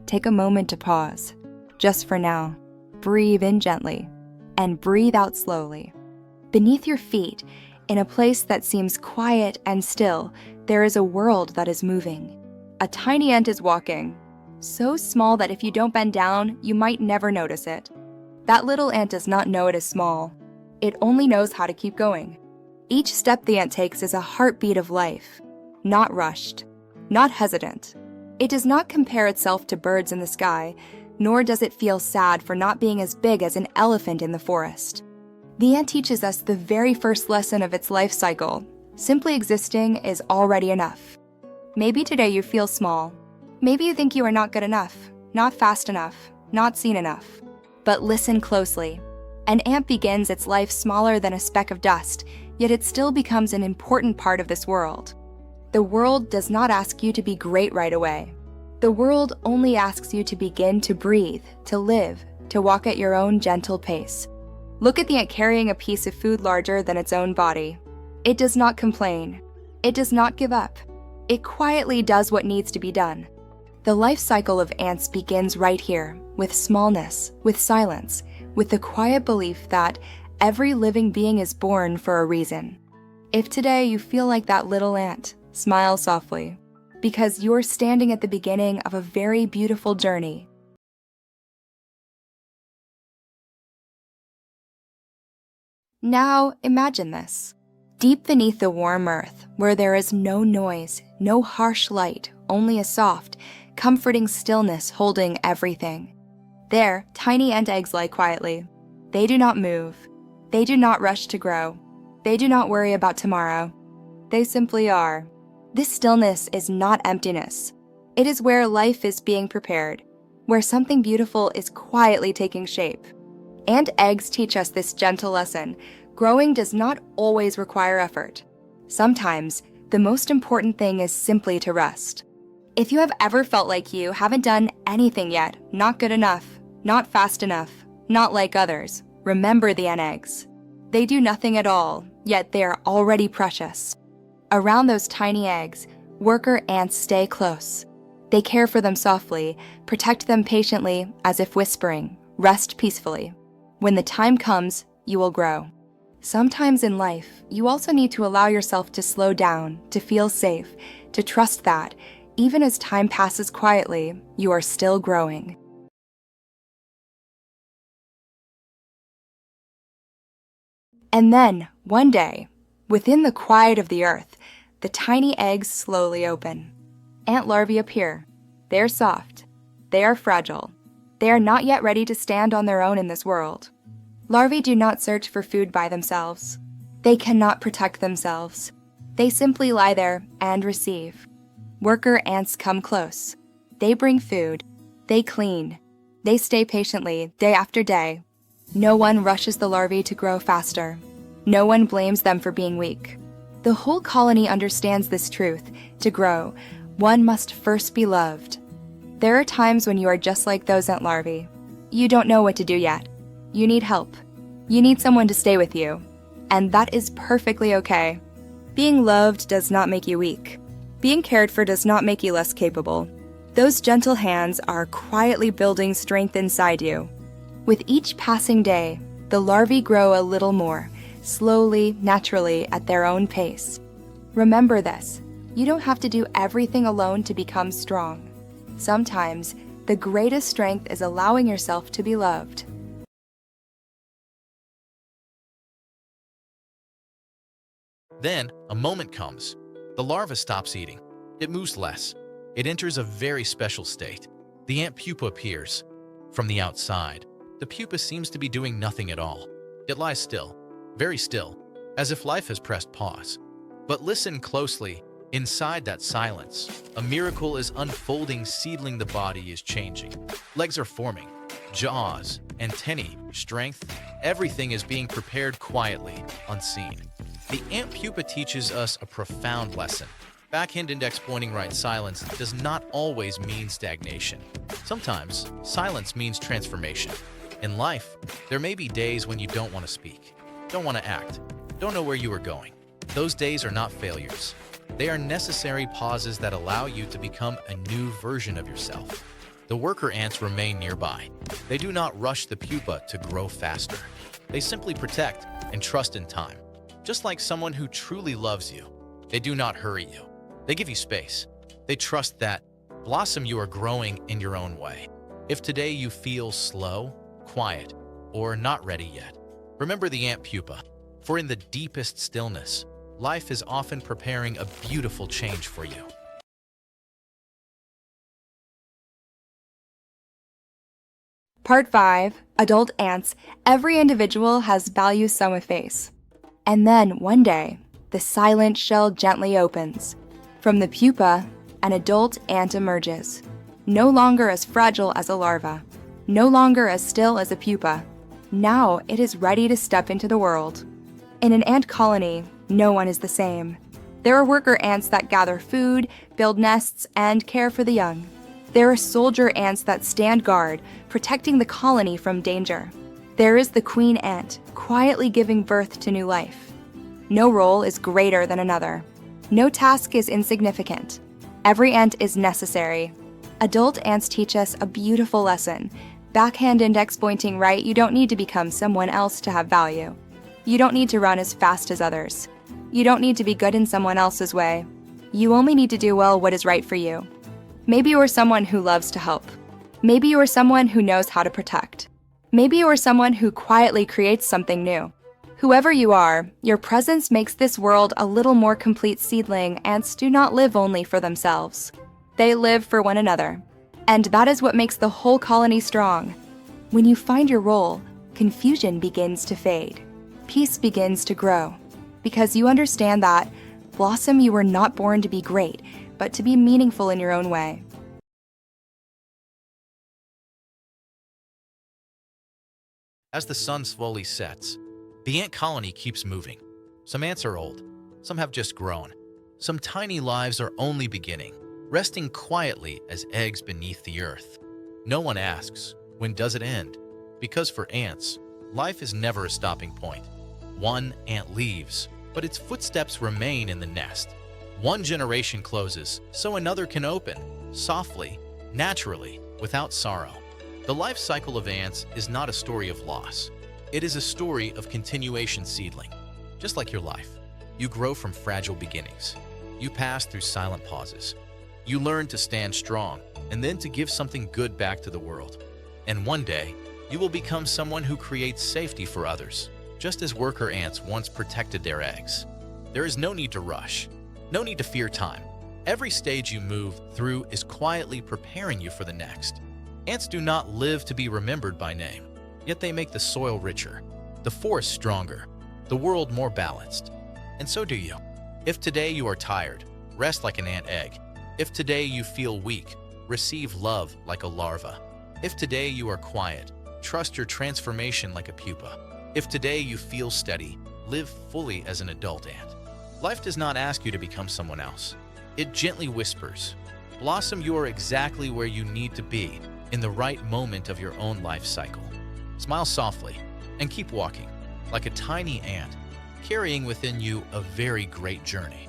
take a moment to pause. Just for now, breathe in gently and breathe out slowly. Beneath your feet, in a place that seems quiet and still, there is a world that is moving. A tiny ant is walking, so small that if you don't bend down, you might never notice it. That little ant does not know it is small. It only knows how to keep going. Each step the ant takes is a heartbeat of life, not rushed, not hesitant. It does not compare itself to birds in the sky, nor does it feel sad for not being as big as an elephant in the forest. The ant teaches us the very first lesson of its life cycle. Simply existing is already enough. Maybe today you feel small. Maybe you think you are not good enough, not fast enough, not seen enough. But listen closely. An ant begins its life smaller than a speck of dust, yet it still becomes an important part of this world. The world does not ask you to be great right away. The world only asks you to begin to breathe, to live, to walk at your own gentle pace. Look at the ant carrying a piece of food larger than its own body. It does not complain. It does not give up. It quietly does what needs to be done. The life cycle of ants begins right here, with smallness, with silence, with the quiet belief that every living being is born for a reason. If today you feel like that little ant, smile softly, because you're standing at the beginning of a very beautiful journey. Now imagine this. Deep beneath the warm earth, where there is no noise, no harsh light, only a soft, comforting stillness holding everything. There, tiny ant eggs lie quietly. They do not move. They do not rush to grow. They do not worry about tomorrow. They simply are. This stillness is not emptiness. It is where life is being prepared, where something beautiful is quietly taking shape. Ant eggs teach us this gentle lesson. Growing does not always require effort. Sometimes, the most important thing is simply to rest. If you have ever felt like you haven't done anything yet, not good enough, not fast enough, not like others, remember the ant eggs. They do nothing at all, yet they are already precious. Around those tiny eggs, worker ants stay close. They care for them softly, protect them patiently, as if whispering, rest peacefully. When the time comes, you will grow. Sometimes in life, you also need to allow yourself to slow down, to feel safe, to trust that, even as time passes quietly, you are still growing. And then, one day, within the quiet of the earth, the tiny eggs slowly open. Ant larvae appear. They are soft. They are fragile. They are not yet ready to stand on their own in this world. Larvae do not search for food by themselves. They cannot protect themselves. They simply lie there and receive. Worker ants come close. They bring food. They clean. They stay patiently, day after day. No one rushes the larvae to grow faster. No one blames them for being weak. The whole colony understands this truth. To grow, one must first be loved. There are times when you are just like those ant larvae. You don't know what to do yet. You need help. You need someone to stay with you. And that is perfectly okay. Being loved does not make you weak. Being cared for does not make you less capable. Those gentle hands are quietly building strength inside you. With each passing day, the larvae grow a little more, slowly, naturally, at their own pace. Remember this, you don't have to do everything alone to become strong. Sometimes, the greatest strength is allowing yourself to be loved. Then, a moment comes. The larva stops eating. It moves less. It enters a very special state. The ant pupa appears. From the outside, the pupa seems to be doing nothing at all. It lies still, very still, as if life has pressed pause. But listen closely. Inside that silence, a miracle is unfolding. Seedling, the body is changing. Legs are forming. Jaws, antennae, strength, everything is being prepared quietly, unseen. The ant pupa teaches us a profound lesson. Backhand index pointing right. Silence does not always mean stagnation. Sometimes, silence means transformation. In life, there may be days when you don't want to speak, don't want to act, don't know where you are going. Those days are not failures. They are necessary pauses that allow you to become a new version of yourself. The worker ants remain nearby. They do not rush the pupa to grow faster. They simply protect and trust in time. Just like someone who truly loves you, they do not hurry you. They give you space. They trust that, blossom, you are growing in your own way. If today you feel slow, quiet, or not ready yet, remember the ant pupa, for in the deepest stillness, life is often preparing a beautiful change for you. Part 5. Adult ants. Every individual has value some efface. And then, one day, the silent shell gently opens. From the pupa, an adult ant emerges. No longer as fragile as a larva. No longer as still as a pupa. Now it is ready to step into the world. In an ant colony, no one is the same. There are worker ants that gather food, build nests, and care for the young. There are soldier ants that stand guard, protecting the colony from danger. There is the queen ant, quietly giving birth to new life. No role is greater than another. No task is insignificant. Every ant is necessary. Adult ants teach us a beautiful lesson. Backhand index pointing right, you don't need to become someone else to have value. You don't need to run as fast as others. You don't need to be good in someone else's way. You only need to do well what is right for you. Maybe you are someone who loves to help. Maybe you are someone who knows how to protect. Maybe you are someone who quietly creates something new. Whoever you are, your presence makes this world a little more complete. Seedling ants do not live only for themselves. They live for one another. And that is what makes the whole colony strong. When you find your role, confusion begins to fade. Peace begins to grow. Because you understand that, blossom, you were not born to be great, but to be meaningful in your own way. As the sun slowly sets, the ant colony keeps moving. Some ants are old, some have just grown. Some tiny lives are only beginning, resting quietly as eggs beneath the earth. No one asks, when does it end? Because for ants, life is never a stopping point. One ant leaves, but its footsteps remain in the nest. One generation closes, so another can open, softly, naturally, without sorrow. The life cycle of ants is not a story of loss. It is a story of continuation. Seedling. Just like your life, you grow from fragile beginnings. You pass through silent pauses. You learn to stand strong and then to give something good back to the world. And one day, you will become someone who creates safety for others, just as worker ants once protected their eggs. There is no need to rush. No need to fear time. Every stage you move through is quietly preparing you for the next. Ants do not live to be remembered by name, yet they make the soil richer, the forest stronger, the world more balanced. And so do you. If today you are tired, rest like an ant egg. If today you feel weak, receive love like a larva. If today you are quiet, trust your transformation like a pupa. If today you feel steady, live fully as an adult ant. Life does not ask you to become someone else. It gently whispers, blossom, you are exactly where you need to be in the right moment of your own life cycle. Smile softly and keep walking like a tiny ant, carrying within you a very great journey.